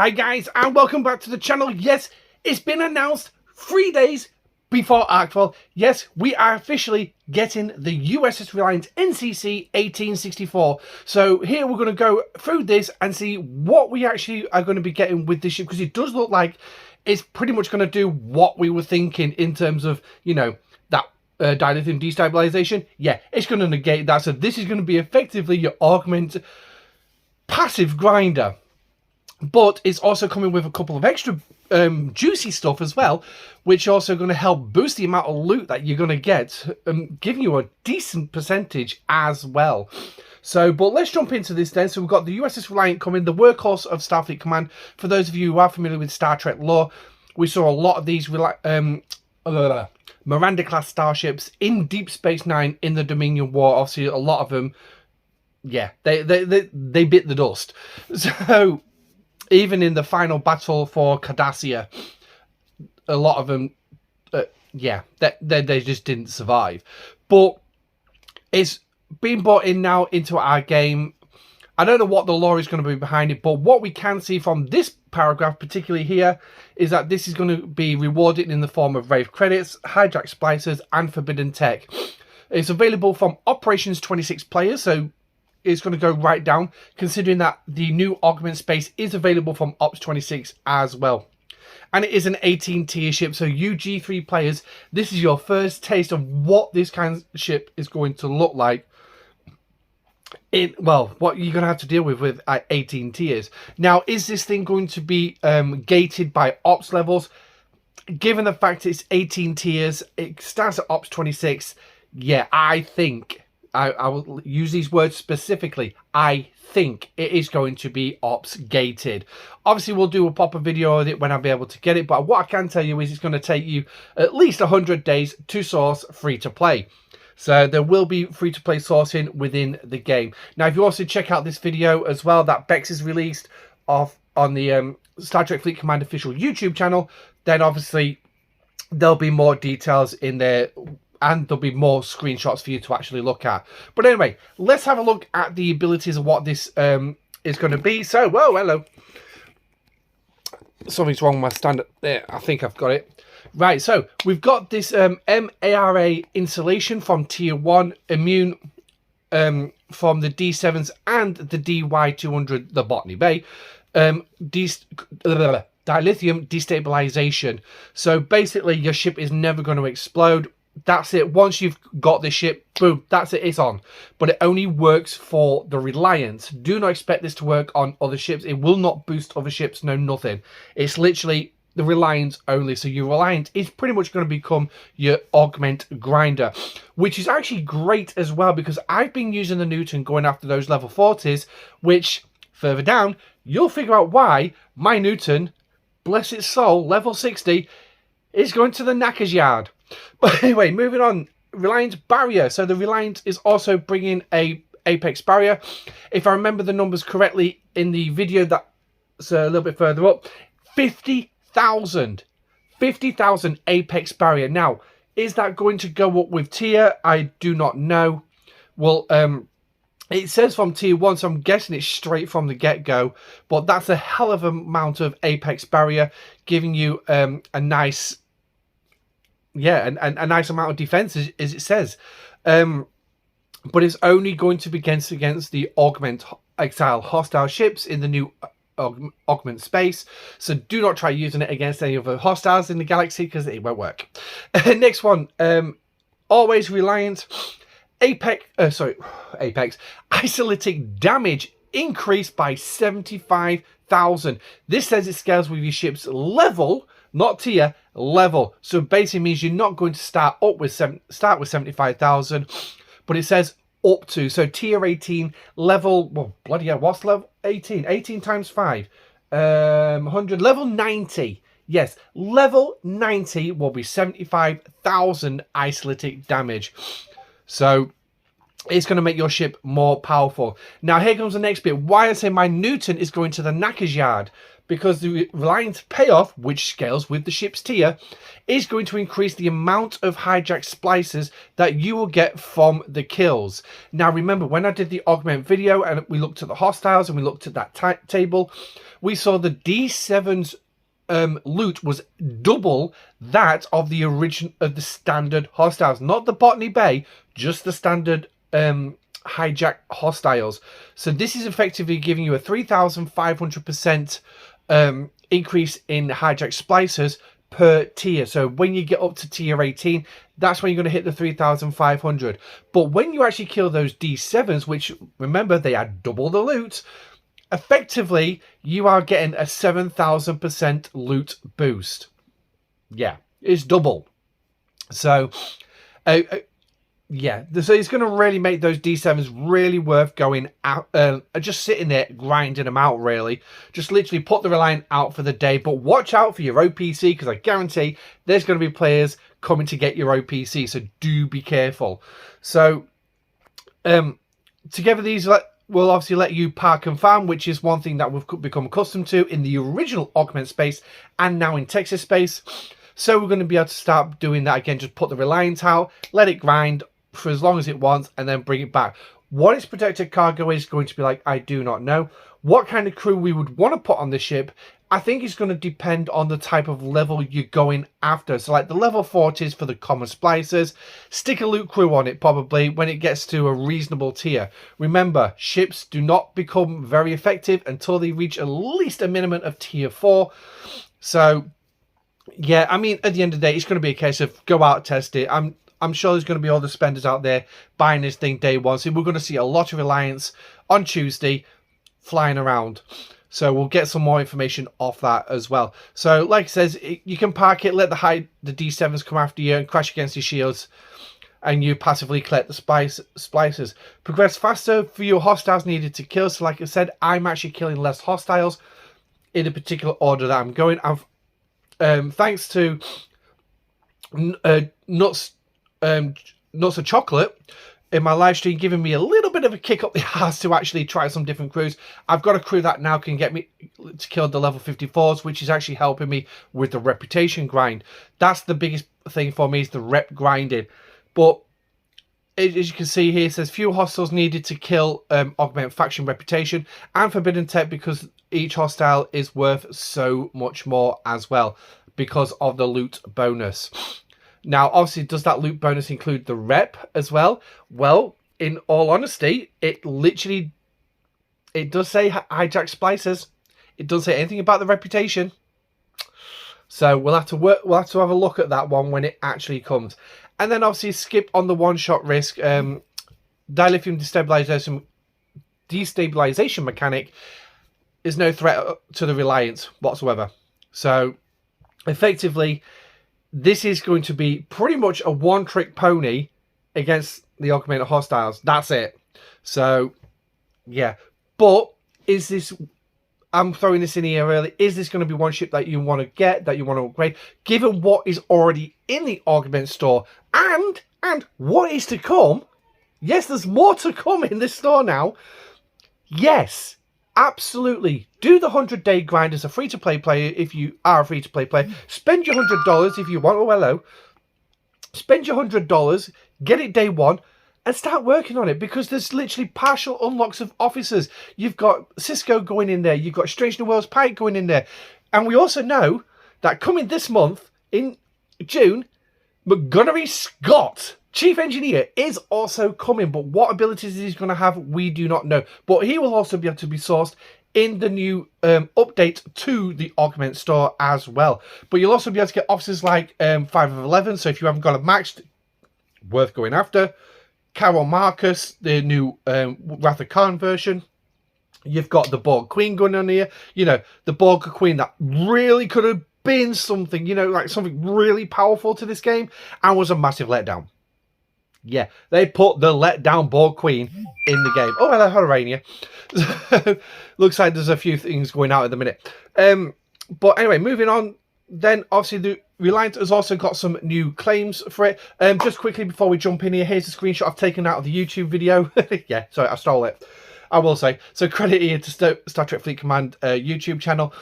Hi guys, and welcome back to the channel. Yes, it's been announced 3 days before Arcfall. Yes, we are officially getting the USS Reliant NCC 1864. So here we're going to go through this and see what we actually are going to be getting with this ship, because it does look like it's pretty much going to do what we were thinking in terms of, you know, that dilithium destabilization. Yeah, it's going to negate that. So this is going to be effectively your augment passive grinder. But it's also coming with a couple of extra juicy stuff as well, which are also going to help boost the amount of loot that you're going to get, giving you a decent percentage as well. So, but let's jump into this then. So we've got the USS Reliant coming, the workhorse of Starfleet Command. For those of you who are familiar with Star Trek lore, we saw a lot of these Miranda-class starships in Deep Space Nine in the Dominion War. Obviously, a lot of them, yeah, they bit the dust. So even in the final battle for Cardassia, a lot of them, yeah, they just didn't survive. But it's being brought in now into our game. I don't know what the lore is going to be behind it, but what we can see from this paragraph, particularly here, is that this is going to be rewarded in the form of Wraith credits, hijack splicers, and forbidden tech. It's available from Operations 26 players, so it's going to go right down, considering that the new augment space is available from Ops 26 as well. And it is an 18 tier ship, so you G3 players, this is your first taste of what this kind of ship is going to look like. Well, what you're going to have to deal with 18 tiers. Now, is this thing going to be gated by Ops levels? Given the fact it's 18 tiers, it starts at Ops 26, yeah, I think, I will use these words specifically, I think it is going to be Ops gated. Obviously, we'll do a proper video of it when I'll be able to get it, but what I can tell you is it's going to take you at least 100 days to source free to play. So there will be free to play sourcing within the game. Now, if you also check out this video as well that Bex is released on the Star Trek Fleet Command official YouTube channel, then obviously there'll be more details in there, and there'll be more screenshots for you to actually look at. But anyway, let's have a look at the abilities of what this is going to be. So, whoa, hello. Something's wrong with my stand. There, I think I've got it. Right, so we've got this MARA installation from Tier 1, immune from the D7s and the DY200, the Botany Bay. Dilithium destabilization. So basically, your ship is never going to explode. That's it. Once you've got this ship, boom, that's it, it's on. But it only works for the Reliant. Do not expect this to work on other ships. It will not boost other ships, no, nothing. It's literally the Reliant only. So your Reliant is pretty much going to become your augment grinder, which is actually great as well, because I've been using the Newton going after those level 40s, which further down, you'll figure out why my Newton, bless its soul, level 60, is going to the knacker's yard. But anyway, moving on, Reliant barrier. So the Reliant is also bringing a apex barrier. If I remember the numbers correctly in the video that's a little bit further up, 50,000 apex barrier. Now, is that going to go up with tier? I do not know. Well, it says from tier 1, so I'm guessing it's straight from the get-go. But that's a hell of an amount of apex barrier, giving you a nice, yeah, a nice amount of defense, as it says. But it's only going to be against the augment exile hostile ships in the new augment space. So do not try using it against any other hostiles in the galaxy, because it won't work. Next one, always Reliant. Apex isolytic damage increased by 75,000. This says it scales with your ship's level, not tier, level. So basically means you're not going to start with 75,000, but it says up to. So tier 18 level, well, bloody hell, what's level 18? 18 times 5, 100, level 90. Yes, level 90 will be 75,000 isolytic damage. So it's going to make your ship more powerful. Now, here comes the next bit. Why I say my Newton is going to the knacker's yard. Because the Reliant payoff, which scales with the ship's tier, is going to increase the amount of hijack splices that you will get from the kills. Now, remember, when I did the augment video and we looked at the hostiles and we looked at that table, we saw the D7's loot was double that of the original of the standard hostiles, not the Botany Bay, just the standard hijack hostiles. So this is effectively giving you a 3,500% increase in hijack splicers per tier. So when you get up to tier 18, that's when you're going to hit the 3,500. But when you actually kill those D7s, which remember they are double the loot, effectively you are getting a 7,000% loot boost. Yeah, it's double. So yeah, so it's going to really make those D7s really worth going out, just sitting there grinding them out, really. Just literally put the Reliant out for the day, but watch out for your OPC, because I guarantee there's going to be players coming to get your OPC, so do be careful. So, together these will obviously let you park and farm, which is one thing that we've become accustomed to in the original Augment space and now in Texas space. So we're going to be able to start doing that again, just put the Reliant out, let it grind for as long as it wants, and then bring it back. What its protected cargo is going to be like, I do not know. What kind of crew we would want to put on the ship, I think it's going to depend on the type of level you're going after. So like the level 40s for the common splicers, stick a loot crew on it probably when it gets to a reasonable tier. Remember, ships do not become very effective until they reach at least a minimum of tier 4. So yeah, I mean, at the end of the day, it's going to be a case of go out, test it. I'm sure there's going to be all the spenders out there buying this thing day one. So we're going to see a lot of Reliance on Tuesday flying around. So we'll get some more information off that as well. So like it says, you can park it, let the D7s come after you and crash against your shields. And you passively collect the splicers. Progress faster for your hostiles needed to kill. So like I said, I'm actually killing less hostiles in a particular order that I'm going. I've thanks to Nuts and Chocolate in my live stream giving me a little bit of a kick up the ass to actually try some different crews. I've got a crew that now can get me to kill the level 54s, which is actually helping me with the reputation grind. That's the biggest thing for me, is the rep grinding. But as you can see here, it says few hostiles needed to kill augment faction reputation and forbidden tech, because each hostile is worth so much more as well because of the loot bonus. Now, obviously, does that loot bonus include the rep as well? Well, in all honesty, it does say hijack splicers. It doesn't say anything about the reputation. So we'll have to have a look at that one when it actually comes. And then obviously skip on the one-shot risk. Dilithium destabilization mechanic is no threat to the Reliant whatsoever. So effectively, this is going to be pretty much a one-trick pony against the augmented hostiles. That's it. So, yeah. But is this... I'm throwing this in here early. Is this going to be one ship that you want to get, that you want to upgrade, given what is already in the Augment store and what is to come? Yes, there's more to come in this store now. Yes, absolutely. Do the 100-day grind as a free-to-play player if you are a free-to-play player. Spend your $100 if you want. Oh, hello. Spend your $100, get it day one, and start working on it, because there's literally partial unlocks of officers. You've got Cisco going in there. You've got Strange New Worlds Pike going in there. And we also know that coming this month, in June, Montgomery Scott, Chief Engineer, is also coming. But what abilities he's going to have, we do not know. But he will also be able to be sourced in the new update to the Augment store as well. But you'll also be able to get officers like 5 of 11. So if you haven't got a maxed, worth going after. Carol Marcus, the new Wrath of Khan version. You've got the Borg Queen going on here. You know, the Borg Queen that really could have been something, you know, like something really powerful to this game, and was a massive letdown. Yeah, they put the letdown Borg Queen in the game. Oh, hello, Horania. Looks like there's a few things going out at the minute. But anyway, moving on. Then, obviously, Reliant has also got some new claims for it. Just quickly before we jump in here, here's a screenshot I've taken out of the YouTube video. Yeah, sorry, I stole it. I will say. So credit here to Star Trek Fleet Command YouTube channel.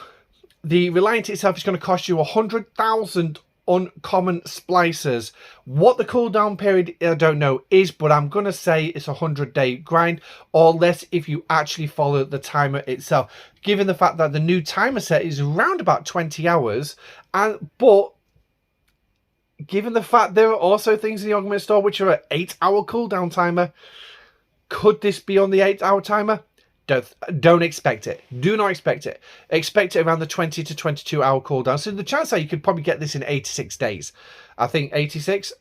The Reliant itself is going to cost you 100,000 uncommon splicers. What the cooldown period, I don't know, is, but I'm going to say it's a 100-day grind, or less if you actually follow the timer itself. Given the fact that the new timer set is around about 20 hours, but given the fact there are also things in the Augment Store which are an 8-hour cooldown timer, could this be on the 8-hour timer? Don't expect it. Do not expect it. Expect it around the 20 to 22 hour cooldown. So the chance that you could probably get this in 86 days. I think 86.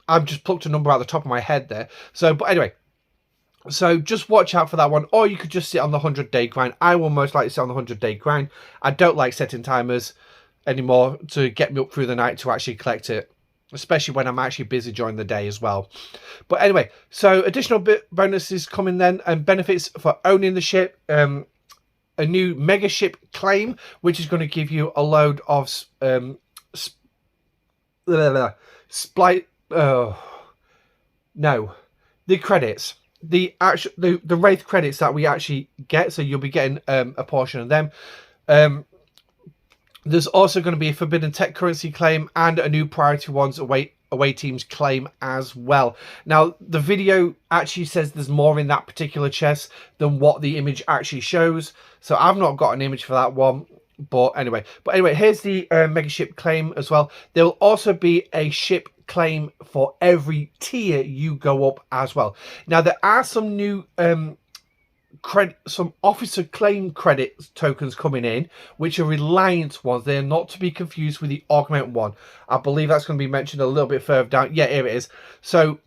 I've just plucked a number out the top of my head there. So, but anyway. So just watch out for that one. Or you could just sit on the 100-day grind. I will most likely sit on the 100-day grind. I don't like setting timers anymore to get me up through the night to actually collect it, especially when I'm actually busy during the day as well. But anyway, so additional bonuses coming then, and benefits for owning the ship. A new mega ship claim, which is going to give you a load of the credits, the Wraith credits that we actually get. So you'll be getting a portion of them. There's also going to be a Forbidden Tech currency claim and a new Priority Ones away teams claim as well. Now, the video actually says there's more in that particular chest than what the image actually shows. So I've not got an image for that one. But anyway, here's the mega ship claim as well. There will also be a ship claim for every tier you go up as well. Now, there are some new some officer claim credit tokens coming in, which are Reliant ones. They're not to be confused with the Augment one. I believe that's going to be mentioned a little bit further down. Yeah, here it is. So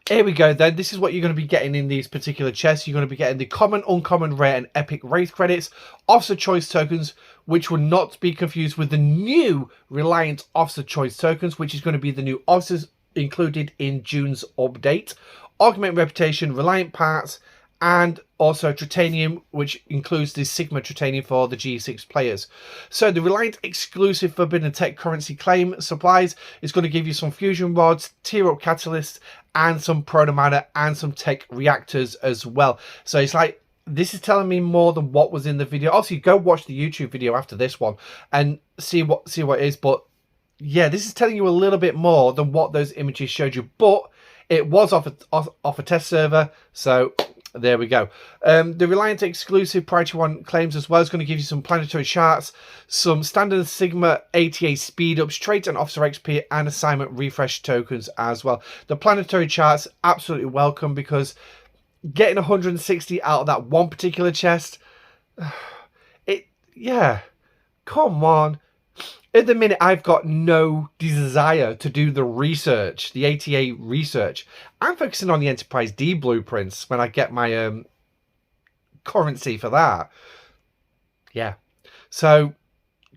here we go then. This is what you're going to be getting in these particular chests. You're going to be getting the common, uncommon, rare and epic Wraith credits, officer choice tokens, which will not be confused with the new Reliant officer choice tokens, which is going to be the new officers included in June's update, Augment reputation, Reliant parts, and also Tritanium, which includes the Sigma Tritanium for the G6 players. So the Reliant exclusive Forbidden Tech currency claim supplies is going to give you some fusion rods, tier up catalysts, and some proto-mana and some tech reactors as well. So it's like, this is telling me more than what was in the video. Obviously, go watch the YouTube video after this one and see what it is. But yeah, this is telling you a little bit more than what those images showed you. But it was off a test server, so there we go. The Reliant exclusive Priority 1 claims as well is going to give you some planetary charts, some standard Sigma ATA speed ups, trait and officer XP, and assignment refresh tokens as well. The planetary charts absolutely welcome, because getting 160 out of that one particular chest, yeah, come on. At the minute, I've got no desire to do the research, the ATA research. I'm focusing on the Enterprise D blueprints when I get my currency for that. Yeah. So,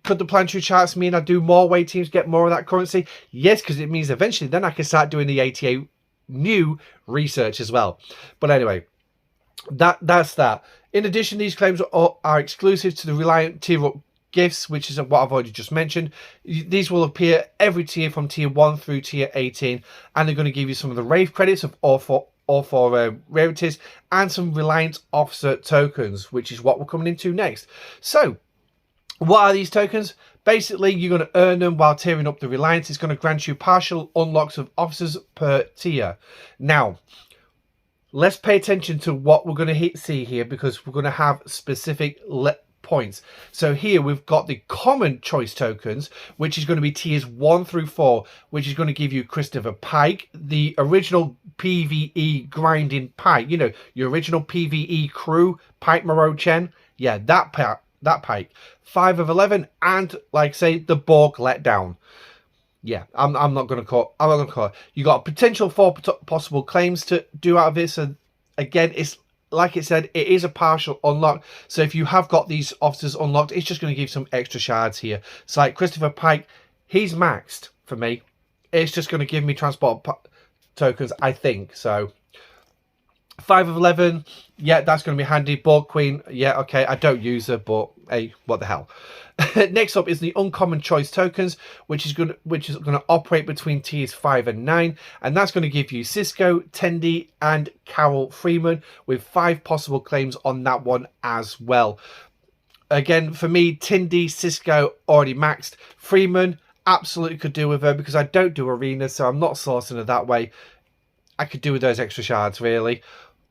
could the planetary charts mean I do more away teams, get more of that currency? Yes, because it means eventually then I can start doing the ATA new research as well. But anyway, that's that. In addition, these claims are exclusive to the Reliant tier up gifts, which is what I've already just mentioned. These will appear every tier from tier 1 through tier 18, and they're going to give you some of the Wraith credits of all four rarities, and some Reliant officer tokens, which is what we're coming into next. So what are these tokens? Basically, you're going to earn them while tiering up the Reliant. It's going to grant you partial unlocks of officers per tier. Now, let's pay attention to what we're going to see here, because we're going to have specific points. So here we've got the common choice tokens, which is going to be tiers 1 through 4, which is going to give you Christopher Pike, the original PvE grinding Pike, you know, your original PvE crew, Pike Moreau Chen. Yeah, that Pike. 5 of 11, and like I say, the Borg letdown. Yeah, I'm not going to call it. You got potential 4 possible claims to do out of this, and again, it's like it said, it is a partial unlock. So if you have got these officers unlocked, it's just going to give some extra shards here. So like Christopher Pike, he's maxed for me. It's just going to give me transport tokens, I think. So 5 of 11, yeah, that's going to be handy. Board Queen, yeah, okay, I don't use her, but hey, what the hell. Next up is the uncommon choice tokens, which is going to operate between tiers 5 and 9, and that's going to give you Cisco, Tendi, and Carol Freeman, with 5 possible claims on that one as well. Again, for me, Tendi, Cisco already maxed. Freeman, absolutely could do with her because I don't do arenas, so I'm not sourcing her that way. I could do with those extra shards, really.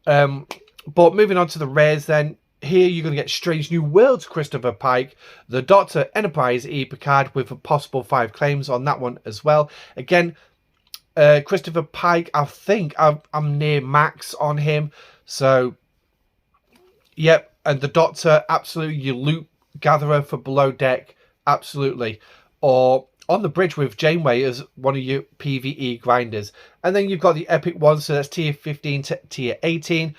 But moving on to the rares then, here you're going to get Strange New Worlds Christopher Pike, the Doctor Enterprise E Picard with a possible 5 claims on that one as well. Again, Christopher Pike, I think I'm near max on him. So, yep, and the Doctor, absolutely, your loot gatherer for below deck, absolutely. Or on the bridge with Janeway as one of your PvE grinders. And then you've got the epic ones, so that's tier 15 to tier 18.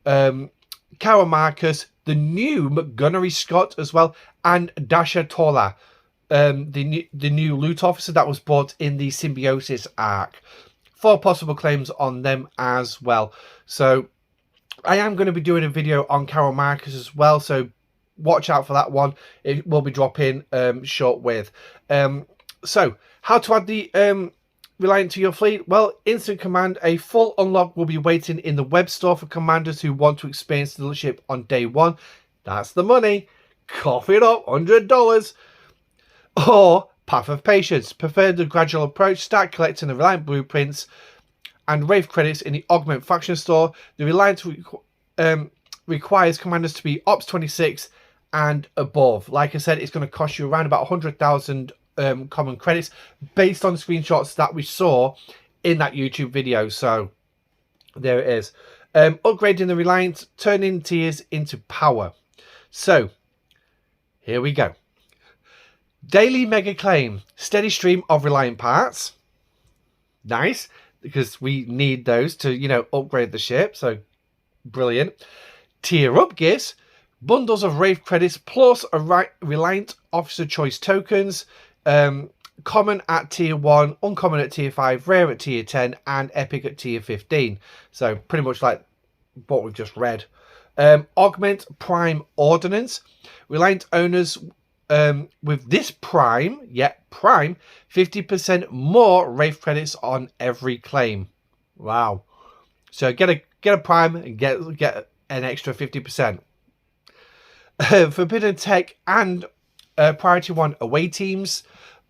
Kara Marcus, the new McGunnery Scott as well, and Dasha Tola, the new loot officer that was bought in the Symbiosis arc. 4 possible claims on them as well. So I am going to be doing a video on Carol Marcus as well, so watch out for that one. It will be dropping short with. So, how to add the Reliant to your fleet? Well, instant command. A full unlock will be waiting in the web store for commanders who want to experience the ship on day 1. That's the money. Cough it up, $100. Or Path of Patience. Prefer the gradual approach. Start collecting the Reliant blueprints and Wraith credits in the Augment faction store. The Reliant requires commanders to be Ops 26 and above. Like I said, it's going to cost you around about 100,000 common credits based on screenshots that we saw in that YouTube video. So there it is. Upgrading the Reliant, turning tiers into power. So here we go. Daily mega claim, steady stream of Reliant parts. Nice, because we need those to, you know, upgrade the ship. So brilliant. Tier up gifts, bundles of Wraith credits plus a Reliant officer choice tokens. Common at tier 1, uncommon at tier 5, rare at tier 10, and epic at tier 15. So pretty much like what we've just read. Augment Prime Ordnance. Reliant owners with this Prime, Prime, 50% more Wraith credits on every claim. Wow. So get a Prime and get an extra 50%. Forbidden Tech and Priority 1 away teams.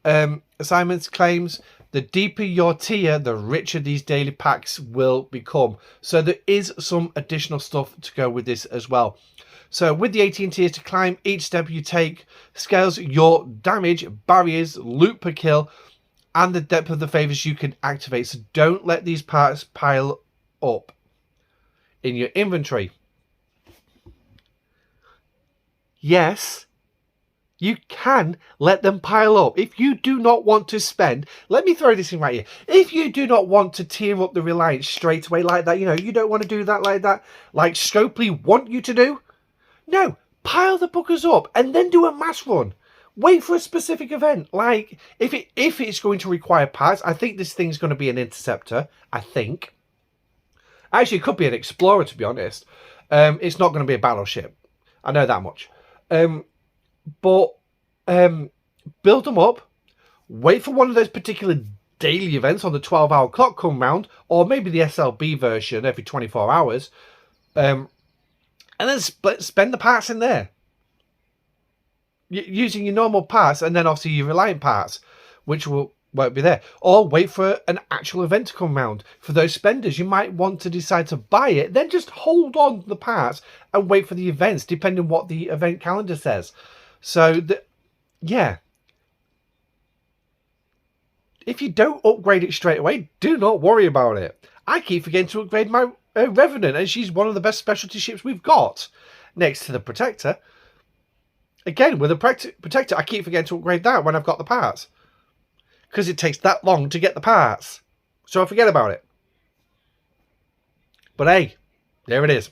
Assignments claims. The deeper your tier, the richer these daily packs will become. So there is some additional stuff to go with this as well. So with the 18 tiers to climb, each step you take scales your damage, barriers, loot per kill, and the depth of the favors you can activate. So don't let these parts pile up in your inventory. Yes, you can let them pile up. If you do not want to spend, let me throw this in right here. If you do not want to tier up the Reliance straight away like that, you know, you don't want to do that like that, like Scopely want you to do. No, pile the bookers up and then do a mass run. Wait for a specific event. Like, if it's going to require parts, I think this thing's going to be an interceptor, I think. Actually, it could be an explorer, to be honest. It's not going to be a battleship. I know that much. But build them up, wait for one of those particular daily events on the 12-hour clock come round, or maybe the SLB version every 24 hours, and then spend the parts in there. Using your normal parts, and then obviously your Reliant parts, which won't be there. Or wait for an actual event to come round. For those spenders, you might want to decide to buy it, then just hold on to the parts and wait for the events, depending on what the event calendar says. So, yeah. If you don't upgrade it straight away, do not worry about it. I keep forgetting to upgrade my Revenant, and she's one of the best specialty ships we've got, next to the Protector. Again, with the Protector, I keep forgetting to upgrade that when I've got the parts, because it takes that long to get the parts. So I forget about it. But hey, there it is.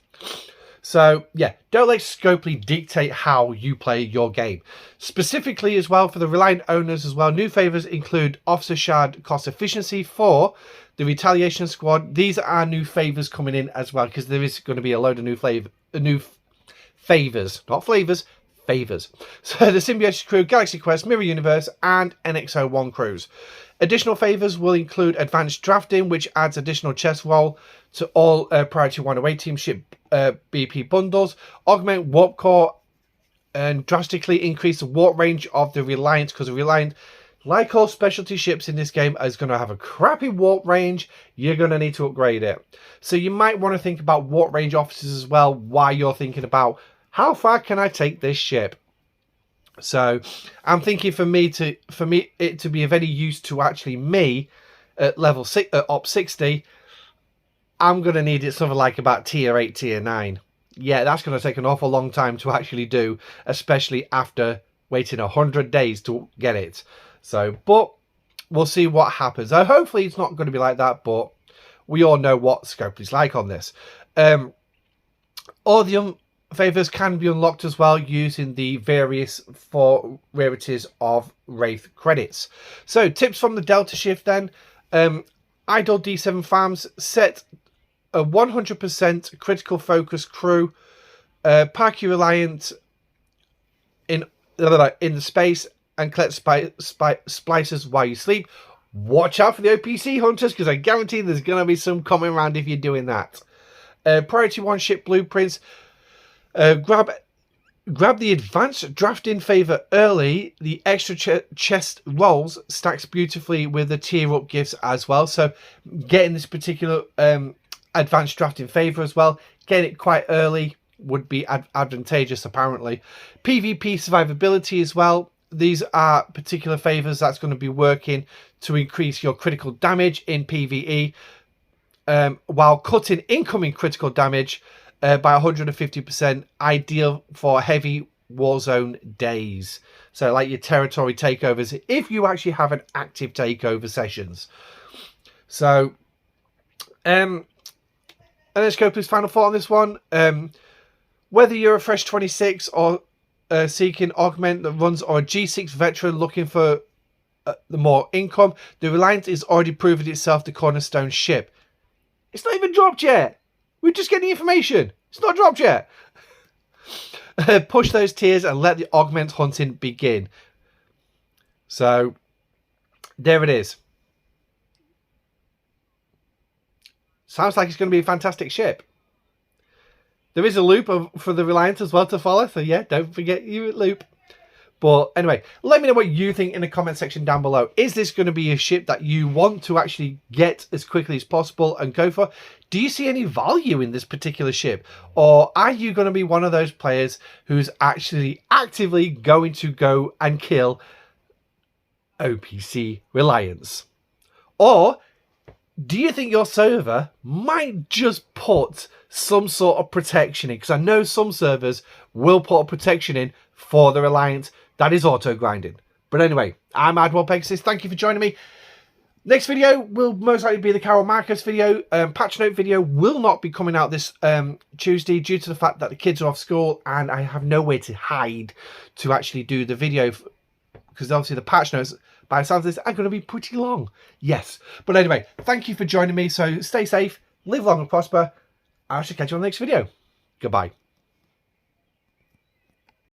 So yeah, don't let Scopely dictate how you play your game. Specifically as well for the Reliant owners as well, new favours include Officer Shard cost efficiency for the Retaliation Squad. These are new favours coming in as well, because there is going to be a load of new favours, not flavours, favours. So the Symbiosis crew, Galaxy Quest, Mirror Universe, and NX-01 crews. Additional favours will include Advanced Drafting, which adds additional chest roll to all Priority 108 team ship BP bundles, augment Warp Core, and drastically increase the warp range of the Reliant, because the Reliant, like all specialty ships in this game, is going to have a crappy warp range. You're going to need to upgrade it. So you might want to think about warp range officers as well while you're thinking about how far can I take this ship. So I'm thinking for me it to be of any use to actually me at level 6 op 60, I'm going to need it something like about tier 8, tier 9. Yeah, that's going to take an awful long time to actually do, especially after waiting 100 days to get it. So, but we'll see what happens. Hopefully it's not going to be like that, but we all know what Scopely's like on this. All the favours can be unlocked as well using the various 4 rarities of Wraith credits. So tips from the Delta Shift then. Idle D7 farms, set a 100% critical focus crew, park your Reliant in the space and collect splices while you sleep. Watch out for the OPC hunters, because I guarantee there's going to be some coming around if you're doing that. Priority 1 ship blueprints. Grab the advanced drafting favour early. The extra chest rolls stacks beautifully with the tier up gifts as well. So getting this particular advanced drafting favour as well, getting it quite early would be advantageous apparently. PvP survivability as well. These are particular favours that's going to be working to increase your critical damage in PvE, while cutting incoming critical damage by 150%, ideal for heavy Warzone days. So like your territory takeovers, if you actually have an active takeover sessions. So, and then Scopely's final thought on this one. Whether you're a fresh 26 or seeking augment that runs, or a G6 veteran looking for the more income, the Reliant is already proven itself the cornerstone ship. It's not even dropped yet. We're just getting information. It's not dropped yet. Push those tiers and let the augment hunting begin. So, there it is. Sounds like it's going to be a fantastic ship. There is a loop for the Reliant as well to follow. So, yeah, don't forget your loop. But anyway, let me know what you think in the comment section down below. Is this going to be a ship that you want to actually get as quickly as possible and go for? Do you see any value in this particular ship? Or are you going to be one of those players who's actually actively going to go and kill OPC Reliance? Or do you think your server might just put some sort of protection in? Because I know some servers will put a protection in for the Reliant that is auto grinding. But anyway, I'm Admiral Pegasus. Thank you for joining me. Next video will most likely be the Carol Marcos video. Patch note video will not be coming out this Tuesday due to the fact that the kids are off school and I have nowhere to hide to actually do the video, because obviously the patch notes, by the sounds of this, are going to be pretty long. Yes. But anyway, thank you for joining me. So stay safe, live long and prosper. I shall catch you on the next video. Goodbye.